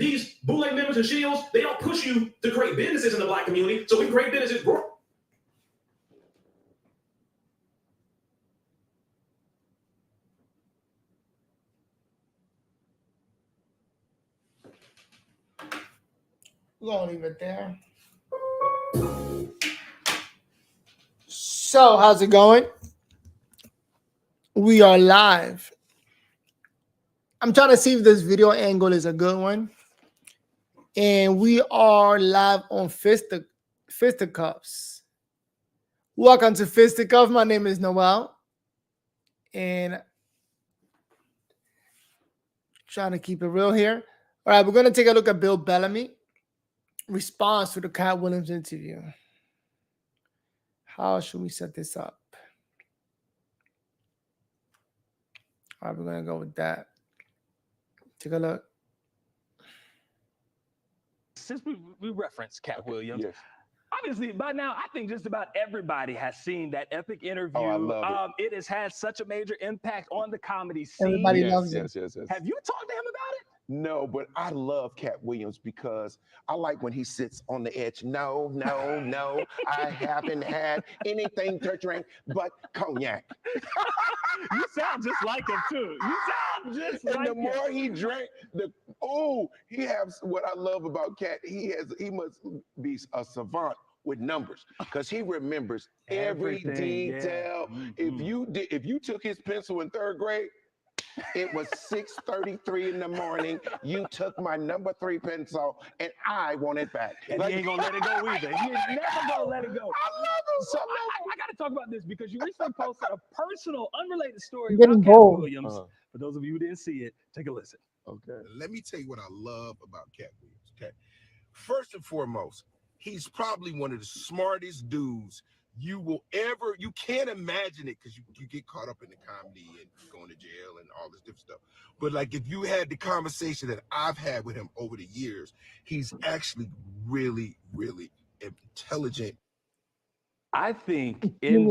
these bootleg members and shields, they don't push you to create businesses in the Black community. So we create businesses. We're gonna leave it there. So, how's it going? We are live. I'm trying to see if this video angle is a good one. And we are live on Fisticuffs. Welcome to Fisticuffs. My name is Noel. And trying to keep it real here. All right, we're going to take a look at Bill Bellamy. Response to the Cat Williams interview. How should we set this up? All right, we're going to go with that. Take a look. Since we referenced Cat Williams, yes. Obviously by now I think just about everybody has seen that epic interview. Oh, I love it has had such a major impact on the comedy scene. Everybody loves it. Yes. Have you talked to him about it? No, but I love Cat Williams because I like when he sits on the edge. No, I haven't had anything to drink but cognac. You sound just like him too. You sound just and like the more he drank, he has what I love about Cat. He must be a savant with numbers because he remembers every detail. Yeah. If you took his pencil in third grade, it was 6:33 in the morning. You took my number 3 pencil, and I want it back. And he ain't gonna let it go either. He ain't never gonna let it go. I love him So I got to talk about this because you recently posted a personal, unrelated story Getting about Cat bold. Williams. For those of you who didn't see it, take a listen. Okay. Let me tell you what I love about Cat Williams. Okay, first and foremost, he's probably one of the smartest dudes you can't imagine it because you get caught up in the comedy and going to jail and all this different stuff. But like if you had the conversation that I've had with him over the years, he's actually really, really intelligent. I think in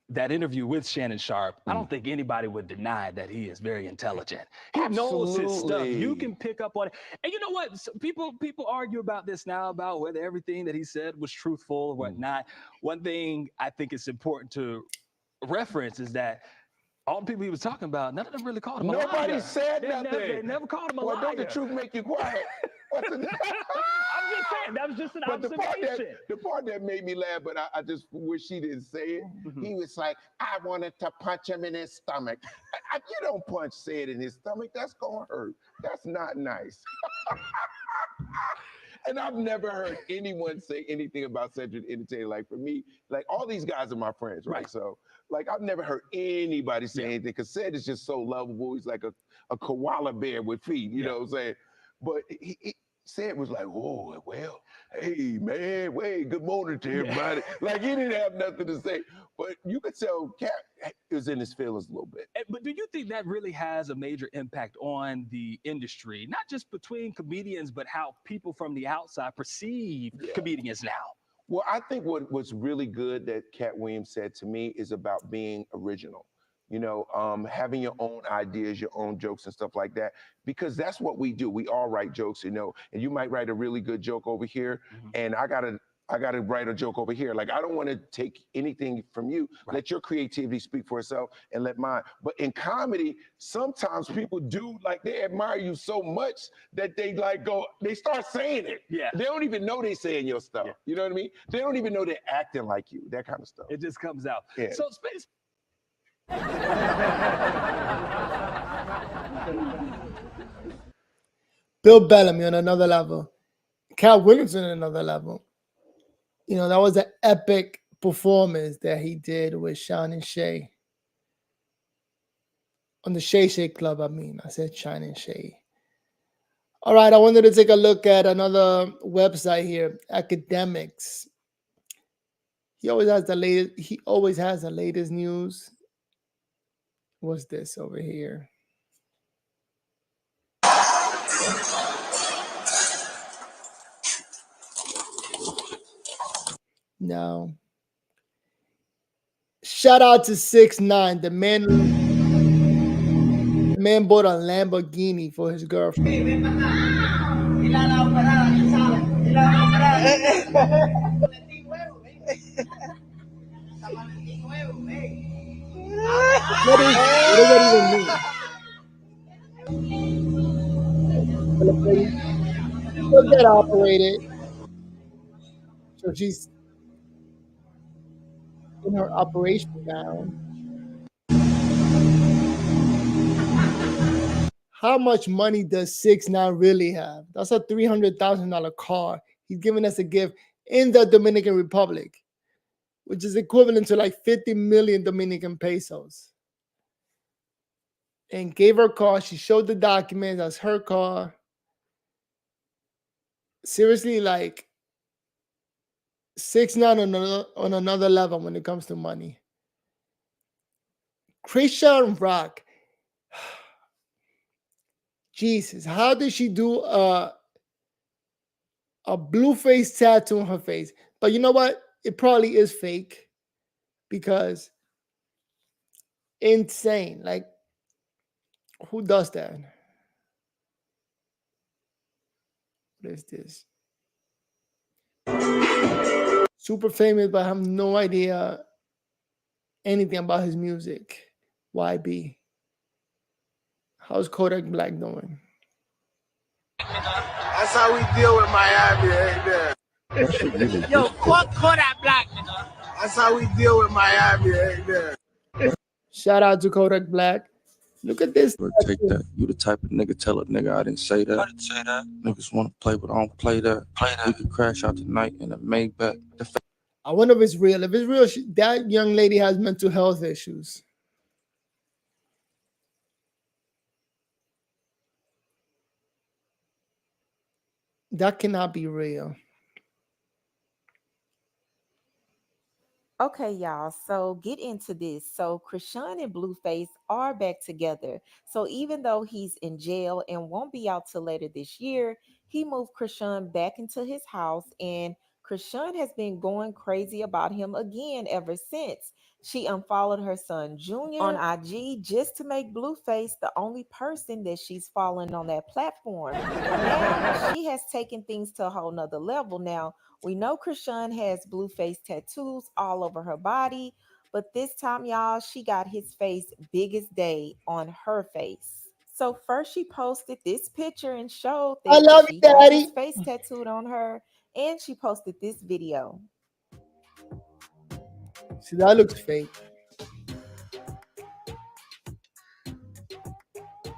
that interview with Shannon Sharpe, I don't think anybody would deny that he is very intelligent. He knows his stuff. You can pick up on it. And you know what? So people argue about this now, about whether everything that he said was truthful or whatnot. One thing I think it's important to reference is that all the people he was talking about, none of them really called him a liar. Nobody said nothing. They never called him a liar. Don't the truth make you quiet? I'm just saying, that was just an observation. The part that made me laugh, but I just wish he didn't say it. He was like, I wanted to punch him in his stomach. You don't punch Sid in his stomach. That's going to hurt. That's not nice. And I've never heard anyone say anything about Cedric Entertainer. Like for me, like all these guys are my friends, right? So like I've never heard anybody say anything because Ced is just so lovable. He's like a koala bear with feet, you know what I'm saying? But he Ced was like, oh, well, hey, man, wait, good morning to everybody. Like, he didn't have nothing to say. But you could tell Cat was in his feelings a little bit. But do you think that really has a major impact on the industry? Not just between comedians, but how people from the outside perceive comedians now? Well, I think what's really good that Cat Williams said to me is about being original. You know, having your own ideas, your own jokes and stuff like that, because that's what we do. We all write jokes, you know, and you might write a really good joke over here, and I gotta write a joke over here. Like, I don't want to take anything from you. Let your creativity speak for itself and let mine. But in comedy, sometimes people do, like, they admire you so much that they they start saying it. Yeah. They don't even know they saying your stuff. Yeah. You know what I mean? They don't even know they're acting like you, that kind of stuff. It just comes out. Yeah. So space. Bill Bellamy on another level. Cat Williams on another level. You know, that was an epic performance that he did with Sean and Shay. On the Shay Shay Club, I said Sean and Shay. All right, I wanted to take a look at another website here, Academics. He always has the latest news. What's this over here? No. Shout out to 6ix9ine, the man Man bought a Lamborghini for his girlfriend. What does that even mean? She'll get operated. So she's in her operation gown. How much money does 6ix9ine really have? That's a $300,000 car he's giving us a gift in the Dominican Republic, which is equivalent to like 50 million Dominican pesos. And gave her car. She showed the documents. That's her car. Seriously, like 6ix9ine on another level when it comes to money. Christian Rock. Jesus, how did she do a blue face tattoo on her face? But you know what? It probably is fake because insane. Like, who does that? What is this? Super famous, but I have no idea anything about his music. YB. How's Kodak Black doing? That's how we deal with Miami right there. Yo, Kodak Black, nigga. That's how we deal with Miami right there. Shout out to Kodak Black. Look at this. Take that. You the type of nigga tell a nigga I didn't say that. I didn't say that. Niggas want to play, but I don't play that. We could crash out tonight in a Maybach. I wonder if it's real. If it's real, that young lady has mental health issues. That cannot be real. Okay, y'all, so get into this. So Krishan and Blueface are back together. So even though he's in jail and won't be out till later this year, he moved Krishan back into his house, and Krishan has been going crazy about him again ever since. She unfollowed her son Junior on IG just to make Blueface the only person that she's following on that platform. Now she has taken things to a whole nother level. Now, we know Krishan has Blueface tattoos all over her body, but this time, y'all, she got his face biggest day on her face. So first she posted this picture and showed I that love she you, has Daddy. his face tattooed on her, and she posted this video. See, that looks fake.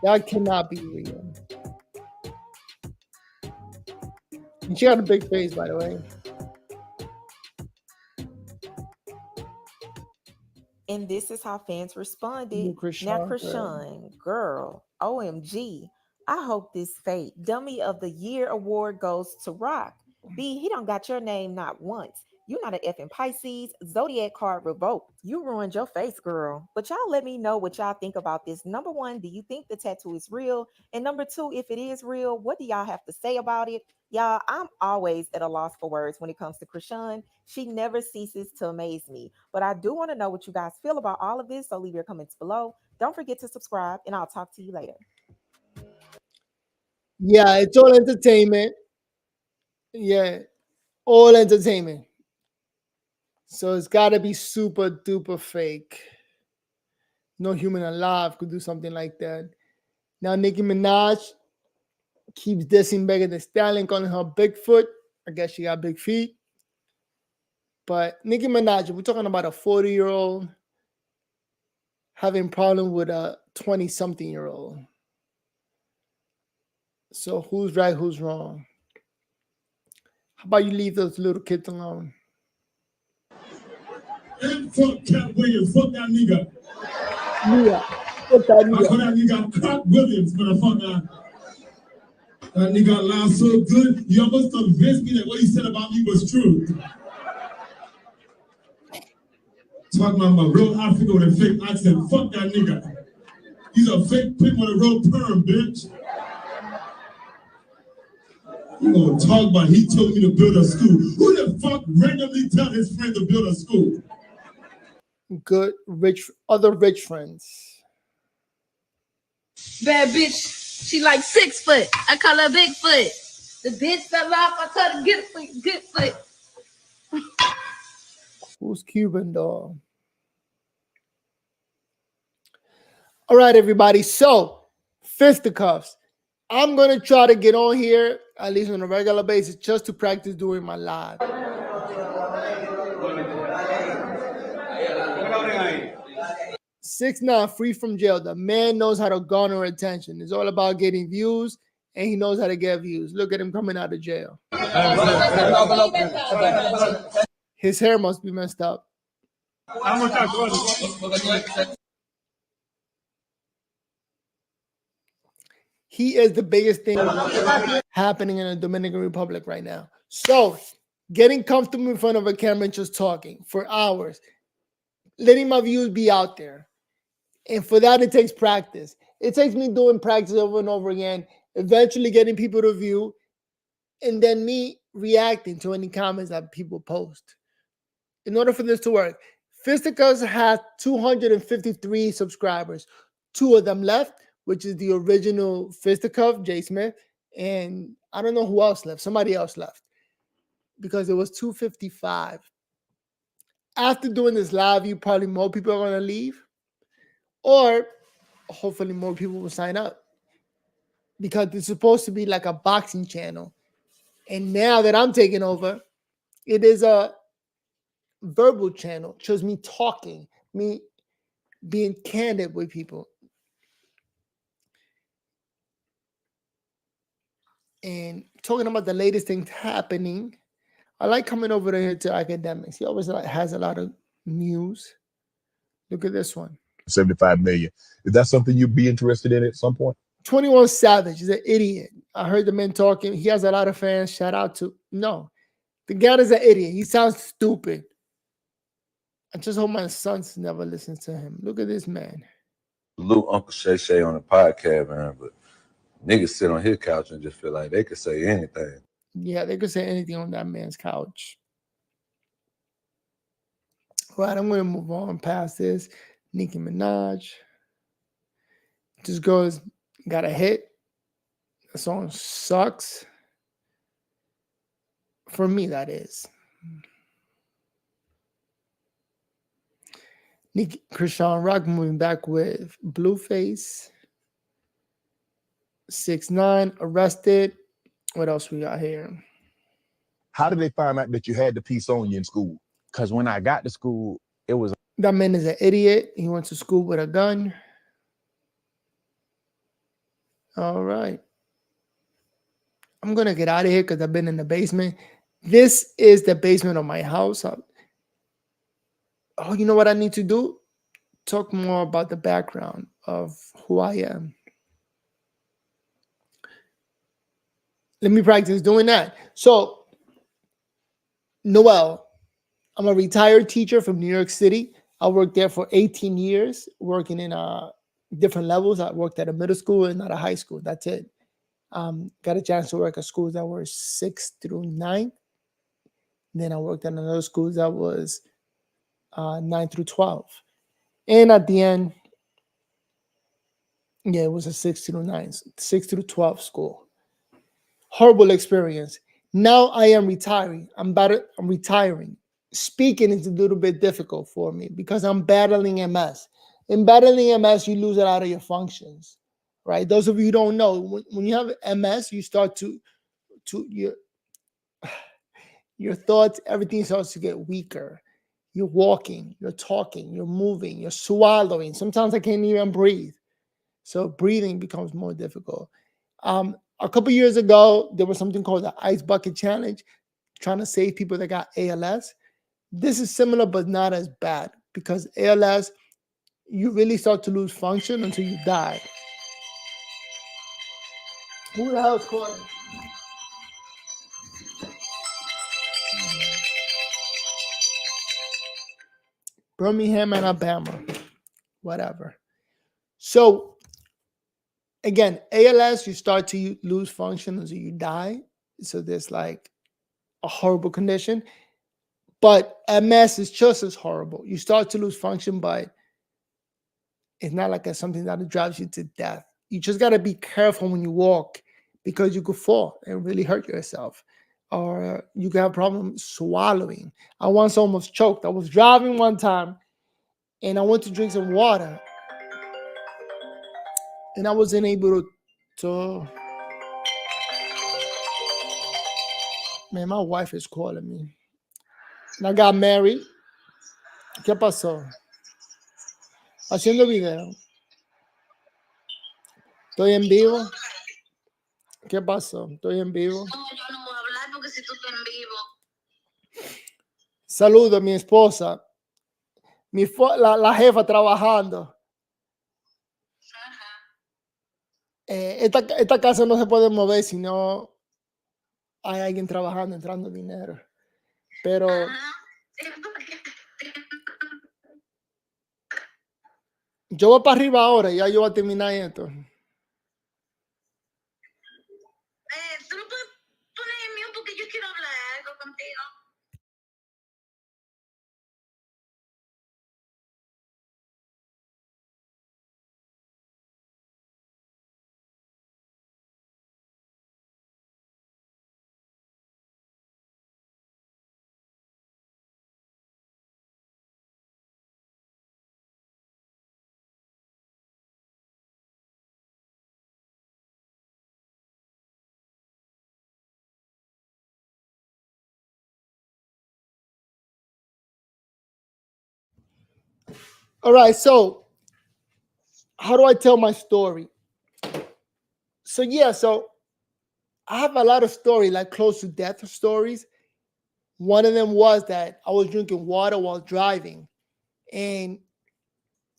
That cannot be real. And she got a big face, by the way. And this is how fans responded. New Krishan, Now, Krishan, girl, OMG. I hope this fake. Dummy of the Year award goes to Rock. B, he don't got your name not once. You're not an effing Pisces. Zodiac card revoked. You ruined your face, girl. But y'all let me know what y'all think about this. Number one, do you think the tattoo is real? And number two, if it is real, what do y'all have to say about it? Y'all, I'm always at a loss for words when it comes to Krishan. She never ceases to amaze me. But I do want to know what you guys feel about all of this, so leave your comments below. Don't forget to subscribe, and I'll talk to you later. Yeah, it's all entertainment. Yeah, all entertainment. So it's got to be super duper fake. No human alive could do something like that. Now Nicki Minaj keeps dissing Megan Thee Stallion, calling her Bigfoot. I guess she got big feet. But Nicki Minaj, we're talking about a 40-year-old having problem with a 20-something-year-old. So who's right, who's wrong? How about you leave those little kids alone? And fuck Cat Williams, fuck that nigga. Yeah, fuck that nigga. I call that nigga Cat Williams, motherfucker. That nigga laughed so good, you almost convinced me that what he said about me was true. Talking about my real Africa with a fake accent, fuck that nigga. He's a fake pig with a real perm, bitch. You gonna talk about he told me to build a school. Who the fuck randomly tell his friend to build a school? Good, rich, other rich friends. Bad bitch. She like 6 foot. I call her Bigfoot. The bitch fell off. I told her good foot. Who's Cuban doll? All right, everybody. So, fisticuffs. I'm going to try to get on here, at least on a regular basis, just to practice doing my live. 6ix9ine, free from jail. The man knows how to garner attention. It's all about getting views, and he knows how to get views. Look at him coming out of jail. His hair must be messed up. He is the biggest thing happening in the Dominican Republic right now. So, getting comfortable in front of a camera and just talking for hours, letting my views be out there. And for that, it takes practice. It takes me doing practice over and over again, eventually getting people to view, and then me reacting to any comments that people post. In order for this to work, Fisticuffs has 253 subscribers. 2 of them left, which is the original Fisticuff, Jay Smith, and I don't know who else left. Somebody else left because it was 255. After doing this live, you probably more people are going to leave, or hopefully more people will sign up because it's supposed to be like a boxing channel. And now that I'm taking over, it is a verbal channel, just me talking, me being candid with people. And talking about the latest things happening. I like coming over here to academics. He always has a lot of news. Look at this one. 75 million. Is that something you'd be interested in at some point? 21 Savage is an idiot. I heard the man talking. He has a lot of fans. Shout out to no. The guy is an idiot. He sounds stupid. I just hope my sons never listen to him. Look at this man. Little Uncle Shay Shay on the podcast, man, but niggas sit on his couch and just feel like they could say anything. Yeah, they could say anything on that man's couch. All right, I'm going to move on past this. Nicki Minaj. This girl's got a hit. The song sucks. For me, that is. Krishan Rock moving back with Blueface. 6ix9ine arrested. What else we got here? How did they find out that you had the piece on you in school? Because when I got to school, it was... That man is an idiot. He went to school with a gun. All right. I'm going to get out of here because I've been in the basement. This is the basement of my house. Oh, you know what I need to do? Talk more about the background of who I am. Let me practice doing that. So, Noel, I'm a retired teacher from New York City. I worked there for 18 years, working in different levels. I worked at a middle school and at a high school. That's it. Got a chance to work at schools that were 6 through 9. Then I worked at another school that was 9 through 12. And at the end, yeah, it was a 6 through 9, 6 through 12 school. Horrible experience. Now I am retiring. I'm retiring. Speaking is a little bit difficult for me because I'm battling MS. In battling MS, you lose a lot of your functions, right? Those of you who don't know, when you have MS, you start to your thoughts, everything starts to get weaker. You're walking, you're talking, you're moving, you're swallowing. Sometimes I can't even breathe. So breathing becomes more difficult. A couple years ago, there was something called the Ice Bucket Challenge, trying to save people that got ALS. This is similar, but not as bad because ALS, you really start to lose function until you die. Who the hell's calling? Birmingham, Alabama, whatever. So again, ALS, you start to lose function until you die. So there's like a horrible condition. But MS is just as horrible. You start to lose function, but it's not like it's something that drives you to death. You just got to be careful when you walk because you could fall and really hurt yourself. Or you could have problems swallowing. I once almost choked. I was driving one time and I went to drink some water and I wasn't able to. Man, my wife is calling me. And I got married. ¿Qué pasó? Haciendo video. Estoy en vivo. ¿Qué pasó? Estoy en vivo. No, yo no voy a hablar porque si tú estás en vivo. Saludo a mi esposa. La jefa trabajando. Esta casa no se puede mover si no hay alguien trabajando, entrando dinero. Pero yo voy para arriba ahora, ya yo voy a terminar esto. Tú no puedes poner el mío porque yo quiero hablar algo contigo. All right, so how do I tell my story? So I have a lot of stories, like close to death stories. One of them was that I was drinking water while driving. And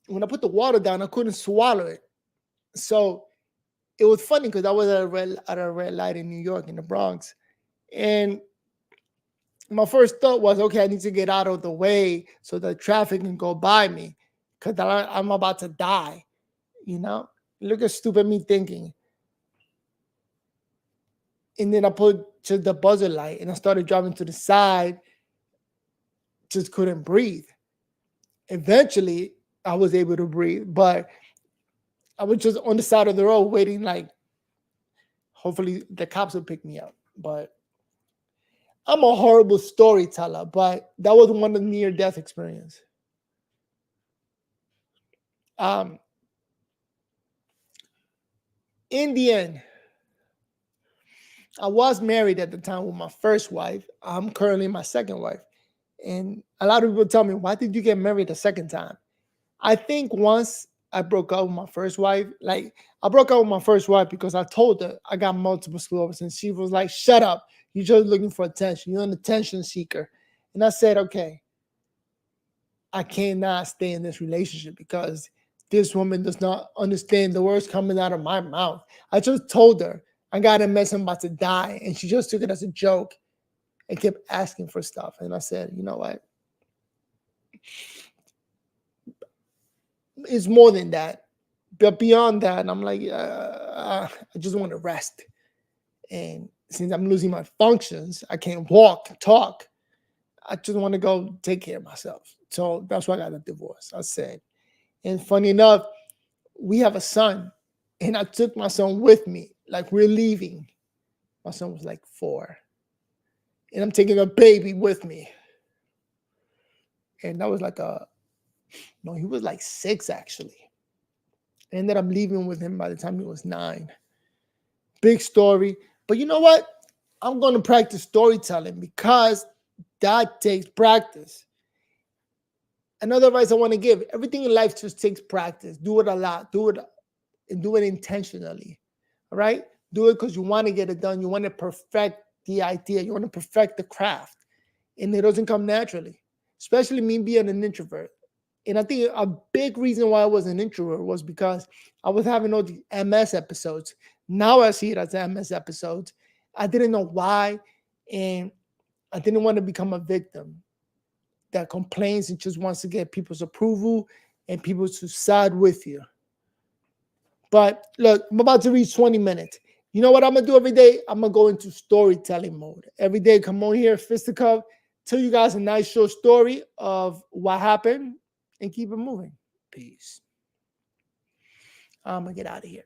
when I put the water down, I couldn't swallow it. So it was funny because I was at a red light in New York, in the Bronx. And my first thought was, okay, I need to get out of the way so the traffic can go by me because I'm about to die. You know, look at stupid me thinking. And then I put to the buzzer light and I started driving to the side, just couldn't breathe. Eventually, I was able to breathe, but I was just on the side of the road waiting, like, hopefully the cops will pick me up. But I'm a horrible storyteller, but that was one of the near-death experience. In the end, I was married at the time with my first wife. I'm currently my second wife. And a lot of people tell me, why did you get married a second time? I think once I broke up with my first wife, like I broke up with my first wife because I told her I got multiple sclerosis. And she was like, shut up. You're just looking for attention. You're an attention seeker. And I said, okay, I cannot stay in this relationship because this woman does not understand the words coming out of my mouth. I just told her I got a mess, I'm about to die. And she just took it as a joke and kept asking for stuff. And I said, you know what? It's more than that. But beyond that, I'm like, I just want to rest. And since I'm losing my functions, I can't walk, talk. I just want to go take care of myself. So that's why I got a divorce. I said. And funny enough, we have a son. And I took my son with me. Like we're leaving. My son was like 4. And I'm taking a baby with me. And that was like he was like 6 actually. And then I'm leaving with him by the time he was 9. Big story. But you know what? I'm going to practice storytelling because that takes practice. Another advice I want to give, everything in life just takes practice. Do it a lot. Do it intentionally. All right? Do it because you want to get it done. You want to perfect the idea. You want to perfect the craft. And it doesn't come naturally, especially me being an introvert. And I think a big reason why I was an introvert was because I was having all these MS episodes. Now I see it as MS episodes. I didn't know why. And I didn't want to become a victim that complains and just wants to get people's approval and people to side with you. But look, I'm about to reach 20 minutes. You know what I'm going to do every day? I'm going to go into storytelling mode. Every day, come on here, fisticuff, tell you guys a nice short story of what happened and keep it moving. Peace. I'm going to get out of here.